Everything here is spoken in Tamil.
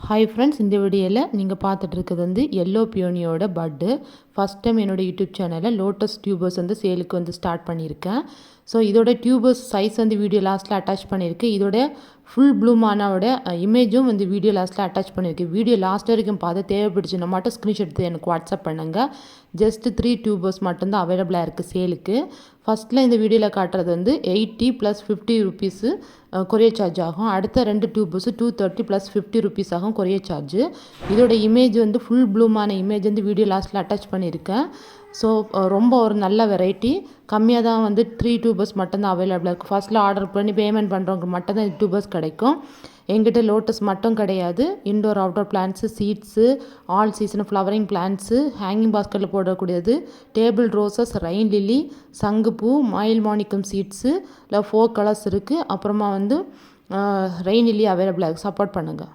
ஹாய் ஃப்ரெண்ட்ஸ், இந்த வீடியோவில் நீங்கள் பார்த்துட்டு இருக்கிறது வந்து எல்லோ பியோனியோட பட்டு. ஃபஸ்ட் டைம் என்னோடய யூடியூப் சேனலில் லோட்டஸ் டியூபர்ஸ் வந்து சேலுக்கு வந்து ஸ்டார்ட் பண்ணியிருக்கேன். ஸோ இதோட டியூபர்ஸ் சைஸ் வந்து வீடியோ லாஸ்ட்டில் அட்டாச் பண்ணியிருக்கேன். இதோட ஃபுல் ப்ளூமானோட இமேஜும் வந்து வீடியோ லாஸ்ட்டில் அட்டாச் பண்ணியிருக்கேன். வீடியோ லாஸ்ட் வரைக்கும் பார்த்து தேவைப்படுச்சுன்னா மட்டும் ஸ்க்ரீன்ஷாட் எடுத்து எனக்கு வாட்ஸ்அப் பண்ணுங்கள். ஜஸ்ட் 3 டியூபர்ஸ் மட்டும்தான் அவைலபிளாக இருக்குது சேலுக்கு. ஃபஸ்ட்டில் இந்த வீடியோவில் காட்டுறது வந்து 80 + 50 ருபீஸு கொரியர் சார்ஜ் ஆகும். அடுத்த 2 டியூபர்ஸு 230 + 50 ருபீஸ் ஆகும் கொரியர் சார்ஜு. இதோட இமேஜ் வந்து ஃபுல் ப்ளூமான இமேஜ் வந்து வீடியோ லாஸ்ட்டில் அட்டாச் பண்ணியிருக்கேன். ஸோ ரொம்ப ஒரு நல்ல வெரைட்டி. கம்மியாக தான் வந்து 3 டியூபர்ஸ் மட்டும்தான் அவைலபிளாக இருக்குது. ஃபஸ்ட்டில் ஆர்டர் பண்ணி பேமெண்ட் பண்ணுறவங்க மட்டும்தான் இந்த டியூபர்ஸ் கிடைக்கும். எங்கிட்ட லோட்டஸ் மட்டும் கிடையாது, indoor outdoor plants, seeds, all season flowering plants, hanging பாஸ்கெட்டில் போடக்கூடியது, டேபிள் ரோசஸ், ரெயின் லில்லி, சங்குப்பூ, மயில் மாணிக்கம் சீட்ஸு இல்லை 4 கலர்ஸ் இருக்குது. அப்புறமா வந்து ரெயின் லில்லி அவைலபிளாக இருக்குது. சப்போர்ட் பண்ணுங்கள்.